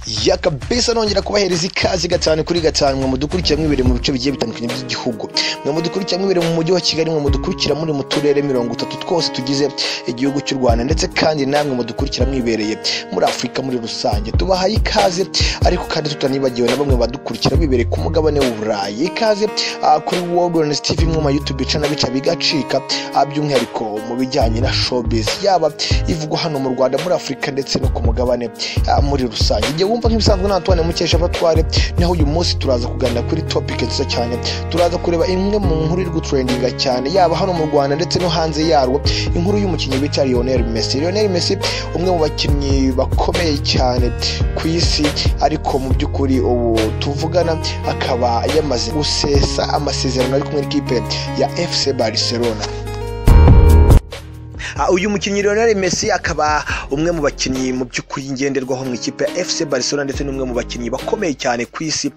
yakabisa nongera kubahereza ikaze gatanu kuri gatanu mwe mudukurikira mwibere mu bice bigiye bitandukanye by'igihugu mwe mudukurikira mwibere mu mujyi wa Kigali mwe mudukurikira muri mu turere 30 twose tugize igihugu cy'u Rwanda ndetse kandi namwe mudukurikira mwibereye muri Afrika muri rusange tubahaye ikaze ariko kandi tutanibagiwe na bamwe badukurikira bibereye ku mugabane w'Uburayi ikaze kuri World TV mu YouTube channel bica bigacika by'umwihariko mu bijyanye na showbiz yaba ivugwa hano mu Rwanda muri Afrika ndetse no ku mugabane muri rusange igihe wumva nk'ibisanzwe na Antoine Mukesha batware naho uyu munsi turaza kuganira kuri topic nziza cyane turaza kureba imwe mu nkuru iri gutrendinga cyane yaba hano mu Rwanda ndetse no hanze yarwo inkuru y'umukinnyi bita Lionel Messi umwe mu bakinnyi bakomeye cyane ku isi ariko mu by'ukuri ubu tuvugana akaba yamaze gusesa amasezerano ari kumwe n'ikipe ya FC Barcelona. Uyu mukinnyi Lionel Messi akaba umwe mu bakinnyi mu by'ukuri ngenderwaho mu ikipe ya FC Barcelona ndetse n'umwe mu bakinnyi bakomeye cyane ku isi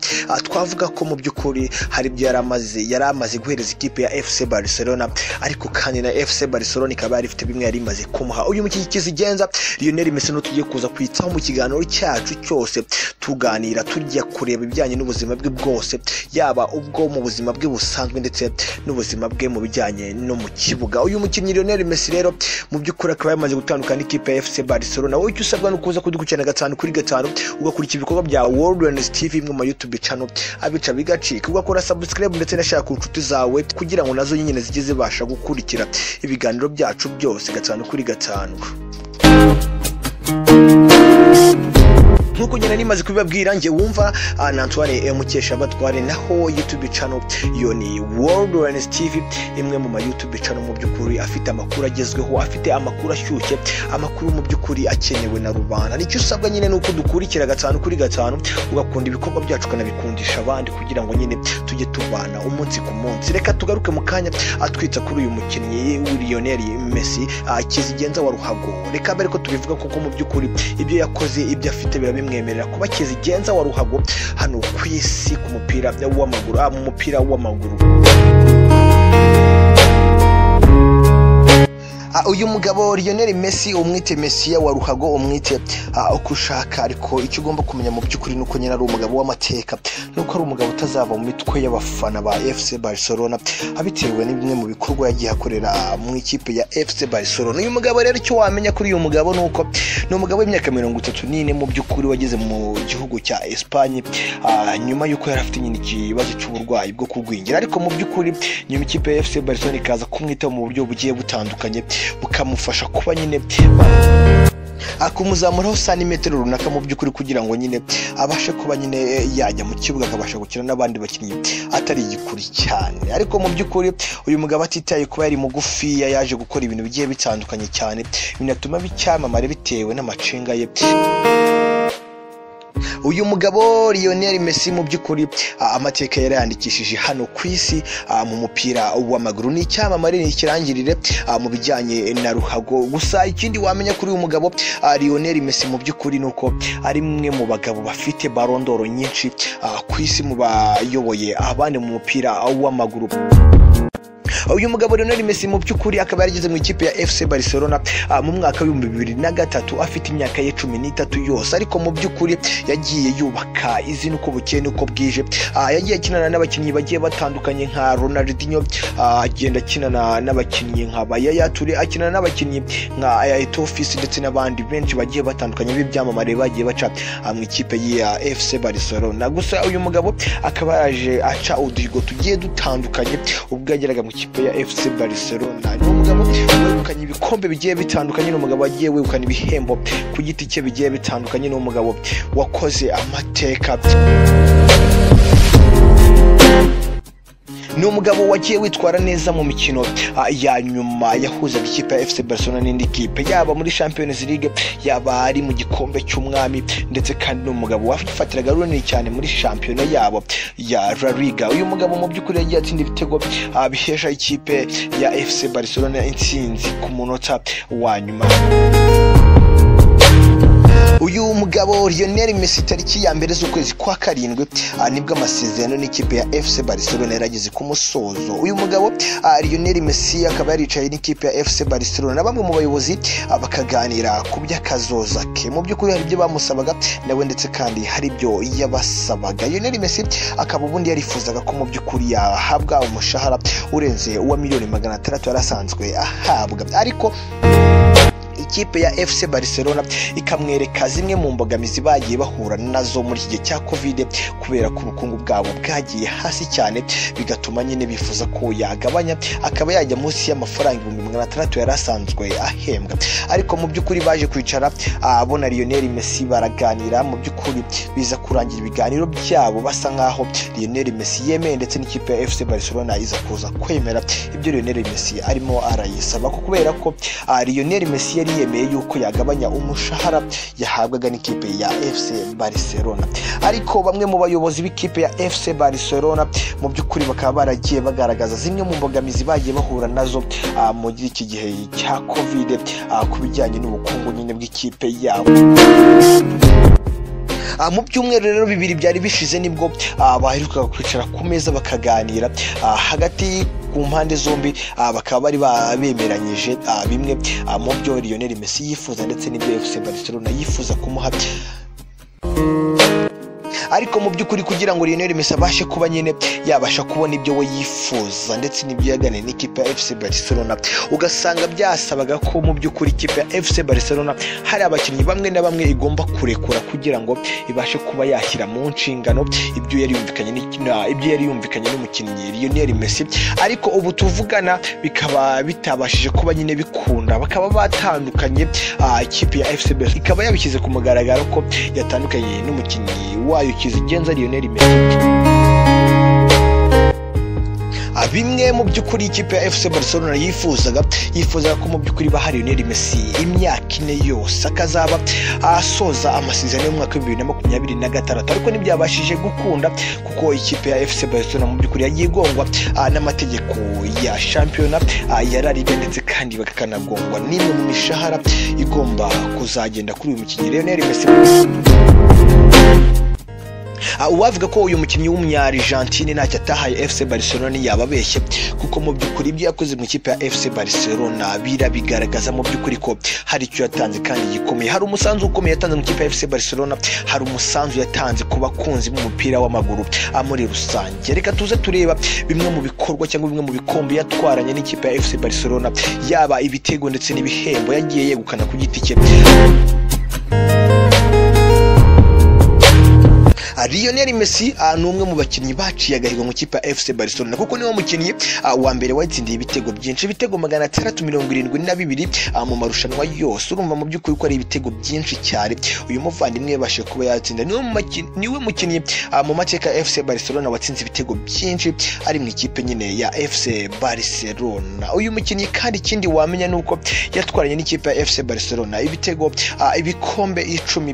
twavuga ko mu by'ukuri hari ibyo yaramaze guhereza ikipe ya FC Barcelona ariko kandi na FC Barcelona ikaba yari ifite bimwe yari imaze kumuha uyu mukinnyi kizigenza Lionel Messi no tugiye kuza kwitaho mu kiganiro cyacu cyose tuganira tujya kureba ibijyanye n'ubuzima bwe bwose yaba ubwo mu buzima bwe busanzwe ndetse n'ubuzima bwe mu bijyanye no mu kibuga uyu mukinnyi Lionel Messi rero mu by'ukuri akaba yamaze gutandukana n'ikipe ya FC Barcelona wowe icyo usabwa no kuza kudukurikirana gatanu kuri gatanu ugakurikira ibikorwa bya World TV mu YouTube channel abica bigacika ugakora subscribe ndetse nashaka ku nshuti zawe kugira ngo nazo nyine zigize basha gukurikira ibiganiro byacu byose gatanu kuri gatanu. Nkuko nyina nimaze kubibabwira nge wumva na Antoine Mukesha batware naho YouTube channel yo ni World TV imwe mu YouTube channel mu by'ukuri afite amakuru agezweho afite amakuru ashyushye amakuru mu by'ukuri akenewe na rubanda nicyo usabwa nyine nuko dukurikira gatanu kuri gatanu ugakunda ibikorwa byacu kanabikundisha abandi kugira ngo nyine tujye tubana umunsi ku munsi reka tugaruke mu kanya atwitsa kuri uyu mukinnyi Lionel Messi kizigenza wa ruhago reka mbere ko tubivuga kuko mu by'ukuri ibyo yakoze ibyo afite mwemerera kuba kizigenza wa ruhago hano ku isi ku mupira w'amaguru mu mupira w'amaguru. Uyu mugabo Lionel Messi umwite Messi wa ruhago umwite uko ushaka ariko icyo ugomba kumenya mu by'ukuri nuko nyina ari umugabo w'amateka nuko ari umugabo utazava mu mitwe y'abafana ba FC Barcelona abitewe n'imwe mu bikorwa yagiye akorera mu ikipe ya FC Barcelona. Uyu mugabo rero icyo wamenya kuri uyu mugabo nuko ni umugabo w'imyaka 34 mu by'ukuri wageze mu gihugu cya Espagne nyuma yuko yari afite nyine ikibazo cy'uburwayi bwo kugwingira ariko mu by'ukuri nyuma ikipe ya FC Barcelona ikaza kumwitaho mu buryo bugiye butandukanye bukamufasha kuba nyine akumuzamuraho santimetero runaka mu by'ukuri kugira ngo nyine abashe kuba nyine yajya mu kibuga akabasha gukina n'abandi bakinnyi atari igikuri cyane ariko mu by'ukuri uyu mugabo atitaye kuba yari mugufi yaje gukora ibintu bigiye bitandukanye cyane binatuma bicyamamare bitewe n'amacenga ye. Uyu mugabo Lionel Messi mu by'ukuri amateka yarayandikishije hano ku isi mu mupira w'amaguru ni icyamamare ni ikirangirire mu bijyanye na ruhago gusa ikindi wamenya kuri uyu mugabo Lionel Messi mu by'ukuri nuko ari mwe mu bagabo bafite Ballon d'Or nyinshi ku isi mu bayoboye abandi mu mupira w'amaguru. Uyu mugabo Lionel Messi mu by'ukuri akaba yarigeze mu ikipe ya FC Barcelona mu mwaka wa 2003 afite imyaka ye 13 yose ariko mu by'ukuri yagiye yubaka izina uko bukeye nuko bwije yagiye akinana n'abakinnyi bagiye batandukanye nka Ronaldinho agenda akinana n'abakinnyi nka Yaya Toure akinana n'abakinnyi nka Isosi ndetse n'abandi benshi bagiye batandukanye b'ibyamamare bagiye baca mu ikipe ya FC Barcelona gusa uyu mugabo akaba yaje aca uduhigo tugiye dutandukanye ubwo yageraga mu ikipe ya FC Barcelona ni umugabo wegukanye ibikombe bigiye bitandukanye ni umugabo wagiye wegukana ibihembo ku giti cye bigiye bitandukanye ni umugabo wakoze amateka ni umugabo wagiye witwara neza mu mikino ya nyuma yahuza ikipe ya FC Barcelona n'indi kipe yaba muri Champions League yaba ari mu gikombe cy'umwami ndetse kandi ni umugabo wafatiraga runini cyane muri shampiyona yabo ya La Liga. Uyu mugabo mu by'ukuri yagiye atsinda ibitego bihesha ikipe ya FC Barcelona intsinzi ku munota wa nyuma. uyu mugabo Lionel Messi tariki ya mbere z'ukwezi kwa karindwi nibwo amasezerano n'ikipe ya FC Barcelona yarageze ku musozo. Uyu mugabo Lionel Messi akaba yaricaye n'ikipe ya FC Barcelona, bamwe mu bayobozi bakaganira ku by'akazoza ke. Mu by'ukuri hari ibyo bamusabaga nawe ndetse kandi hari ibyo yabasabaga. Lionel Messi akaba ubundi yarifuzaga ko mu by'ukuri yahabwa umushahara urenze uwa miliyoni 600 yarasanzwe ahabwa, ariko ikipe ya FC Barcelona ikamwereka zimwe mu mbogamizi bagiye bahura nazo muri iki gihe cya Covid, kubera ko ubukungu bwabo bwagiye hasi cyane, bigatuma nyine bifuza ko yagabanya akaba yajya munsi y'amafaranga 600 yarasanzwe ahembwa. Ariko mu by'ukuri baje kwicara abona Lionel Messi baraganira, mu by'ukuri biza kurangira ibiganiro byabo basa nkaho Lionel Messi yemeye ndetse n'ikipe ya FC Barcelona iza kuza kwemera ibyo Lionel Messi arimo arayisaba, kubera ko Lionel Messi yemeye yuko yagabanya umushahara yahabwaga n'ikipe ya FC Barcelona. Ariko bamwe mu bayobozi b'ikipe ya FC Barcelona mu by'ukuri bakaba baragiye bagaragaza zimwe mu mbogamizi bagiye bahura nazo mu iki gihe cya Covid ku bijyanye n'ubukungu nyine bw'ikipe yabo. Mu byumweru rero bibiri byari bishize nibwo baherukaga kwicara ku meza bakaganira hagati ku mpande zombi, bakaba bari bemeranyije bimwe mu byo Lionel Messi yifuza ndetse n'ibyo FC Barcelona yifuza kumuha. Ariko mu by'ukuri kugira ngo Lionel Messi abashe kuba nyine yabasha kubona ibyo we yifuza ndetse n'ibyo yaganiriye n'ikipe ya FC Barcelona, ugasanga byasabaga ko mu by'ukuri ikipe ya FC Barcelona hari abakinnyi bamwe na bamwe igomba kurekura kugira ngo ibashe kuba yashyira mu nshingano ibyo yari yumvikanye n'umukinnyi Lionel Messi. Ariko ubu tuvugana bikaba bitabashije kuba nyine bikunda, bakaba batandukanye. Ikipe ya FC Barcelona ikaba yabishyize ku mugaragaro ko yatandukanye n'umukinnyi wayo kizigenza Lionel Messi. Bimwe mu by'ukuri ikipe ya FC Barcelona yifuzaga ko mu by'ukuri bahari Lionel Messi imyaka 4 yose akazaba asoza amasezerano y'umwaka wa 2026, ariko ntibyabashije gukunda kuko ikipe ya FC Barcelona mu by'ukuri yagiye igongwa n'amategeko ya shampiyona ya La Liga ndetse kandi bakanagongwa n'imwe mu mishahara igomba kuzagenda kuri uyu mukinnyi Lionel Messi. Uwavuga ko uyu mukinnyi w'umunya-Argentine ntacyo atahaye FC Barcelona yababeshye, kuko mu by'ukuri ibyo yakoze mu ikipe ya FC Barcelona birabigaragaza mu by'ukuri ko hari icyo yatanze kandi gikomeye. Hari umusanzu ukomeye yatanze mu ikipe ya FC Barcelona, hari umusanzu yatanze ku bakunzi b'umupira w'amaguru muri rusange. Reka tuze tureba bimwe mu bikorwa cyangwa bimwe mu bikombe yatwaranye n'ikipe ya FC Barcelona, yaba ibitego ndetse n'ibihembo yagiye yegukana ku giti cye. Lionel Messi ni umwe mu bakinnyi baciye agahigo mu kipe ya FC Barcelona, kuko niwe mukinnyi wa mbere watsindiye ibitego byinshi, ibitego 672 mu marushanwa yose. Urumva mu by'ukuri ko ari ibitego byinshi cyane uyu muvandimwe yabashe kuba yatsinda. Niwe mukinnyi mu mateka ya FC Barcelona watsinze ibitego byinshi ari mu ikipe nyine ya FC Barcelona. Uyu mukinnyi kandi ikindi wamenya nuko yatwaranye n'ikipe ya FC Barcelona ibitego ibikombe 10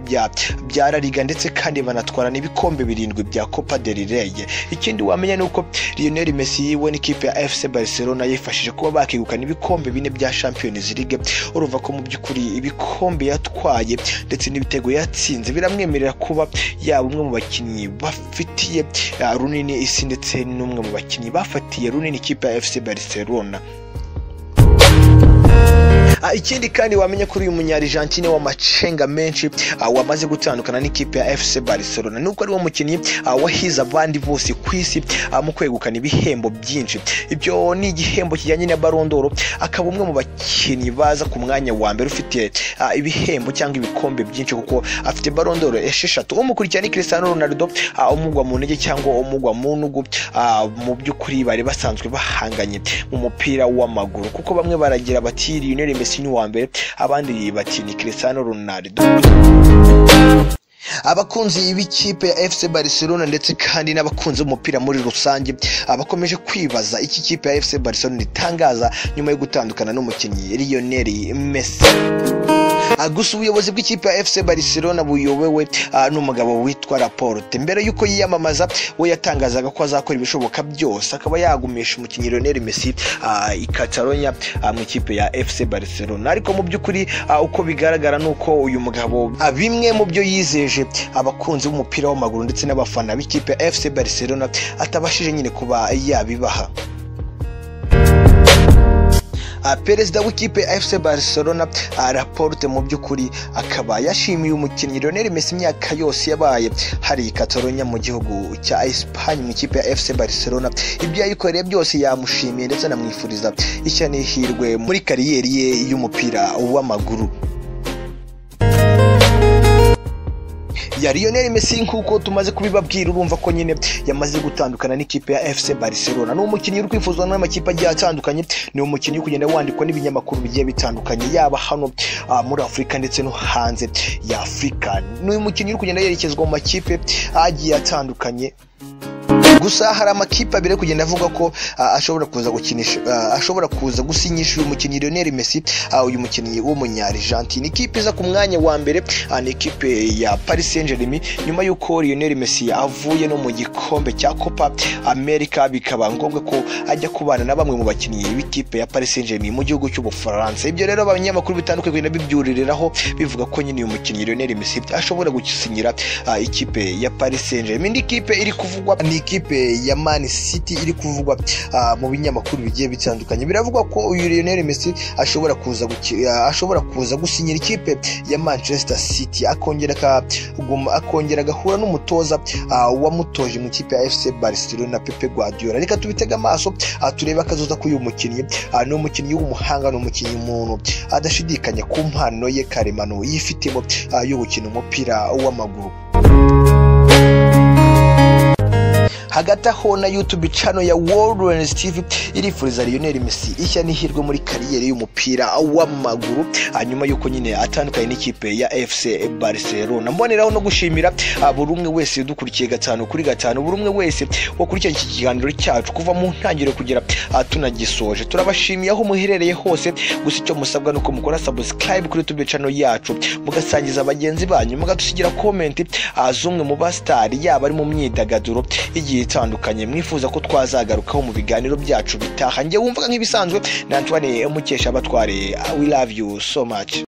bya La Liga ndetse kandi banatwarana ibikombe 7 bya Copa del Rey. Ikindi wamenya nuko Lionel Messi we n'ikipe ya FC Barcelona yifashije kuba bakegukana ibikombe 4 bya Champions League. Urumva ko mu by'ukuri ibikombe yatwaye ndetse n'ibitego yatsinze biramwemerera kuba yaba umwe mu bakinnyi bafitiye runini isi ndetse n'umwe mu bakinnyi bafatiye runini ikipe ya FC Barcelona. Ikindi kandi wamenye kuri uyu munya-Argentine w'amacenga menshi wamaze gutandukana n'ikipe ya FC Barcelona, nuko ari wo mukinnyi wahize abandi bose ku isi mu kwegukana ibihembo byinshi. Ibyo ni igihembo kijyanye na Ballon d'Or, akaba umwe mu bakinnyi baza ku mwanya wa mbere ufite ibihembo cyangwa ibikombe byinshi, kuko afite Ballon d'Or 6. Umukurikirana ni Cristiano Ronaldo, umugwa mu ntege cyangwa umugwa mu ntugu. Mu by'ukuri bari basanzwe bahanganye mu mupira w'amaguru, kuko bamwe baragira bati Lionel Messi ni wa mbere, abandi bati ni Cristiano Ronaldo. Abakunzi b'ikipe ya FC Barcelona ndetse kandi n'abakunzi b'umupira muri rusange bakomeje kwibaza iki kipe ya FC Barcelona itangaza nyuma yo gutandukana n'umukinnyi Lionel Messi. gusa ubuyobozi bw'ikipe ya FC Barcelona buyobewe n'umugabo witwa Laporte mbere yuko yiyamamaza we yatangazaga ko azakora ibishoboka byose akaba yagumisha umukinnyi Lionel Messi i Catalonia mu ikipe ya FC Barcelona ariko mu by'ukuri uko bigaragara nuko uyu mugabo bimwe mu byo yizeje abakunzi b'umupira w'amaguru ndetse n'abafana b'ikipe ya FC Barcelona atabashije nyine kuba yabibaha. Perezida w'ikipe ya FC Barcelona Laporte mu by'ukuri akaba yashimiye umukinnyi Lionel Messi imyaka yose yabaye hari Catalonia mu gihugu cya Espagne mu ikipe ya FC Barcelona ibyo yayikoreye byose yamushimiye ndetse anamwifuriza ishya n'ihirwe muri kariyeri ye y'umupira w'amaguru. Ya Lionel Messi nkuko tumaze kubibabwira urumva ko nyine yamaze gutandukana n'ikipe ya FC Barcelona n'umukinnyi uri kwifuzwa n'amakipe agiye atandukanye ni umukinnyi kugenda wandikwa n'ibinyamakuru bigiye bitandukanye yaba hano muri Afrika ndetse no hanze ya Afrika ni umukinnyi uri kugenda yerekezwa mu makipe agiye atandukanye. Gusa hari amakipe abiri kugenda avuga ko ashobora kuza gusinyisha uyu mukinnyi Lionel Messi uyu mukinnyi w'umunya-Argentine. Ikipe iza ku mwanya wa mbere ni ikipe ya Paris Saint-Germain nyuma y'uko Lionel Messi avuye no mu gikombe cya Copa America bikaba ngombwa ko ajya kubana na bamwe mu bakinnyi b'ikipe ya Paris Saint-Germain mu gihugu cy'Ubufaransa. Ibyo rero abanyamakuru bitandukanye bibyuririraho bivuga ko nyine uyu mukinnyi Lionel Messi ashobora gusinyira ikipe ya Paris Saint-Germain. Indi kipe iri kuvugwa ni ikipe ya Man City iri kuvugwa mu binyamakuru bigiye bitandukanye. Biravugwa ko uyu Lionel Messi ashobora kuza gusinyira ikipe ya Manchester City akongera agahura n'umutoza wamutoje mu ikipe ya FC Barcelona Pepe Guardiola. Reka tubitega amaso turebe akazoza k'uyu mukinnyi. Ni umukinnyi w'umuhanga, ni umukinnyi umuntu adashidikanya ku mpano ye karemano yifitemo yo gukina umupira w'amaguru. Hagati aho na YouTube channel ya World TV irifuriza Lionel Messi ishya n'ihirwe muri kariyeri y'umupira w'amaguru hanyuma yuko nyine atandukanye n'ikipe ya FC Barcelona. Mboneraho no gushimira buri umwe wese dukurikiye 5 kuri 5 buri umwe wese wakurikiranye iki kiganiro cyacu kuva mu ntangiriro kugera tunagisoje. Turabashimiye aho muherereye hose, gusa icyo musabwa nuko mukora subscribe kuri YouTube channel yacu mugasangiza abagenzi banyu mugadusigira comment zumwe mu bastari yaba ari mu myidagaduro igiye itandukanye mwifuza ko twazagarukaho mu biganiro byacu bitaha. Njye wumvaga nk'ibisanzwe na Antoine Mukesha Batware. We love you so much.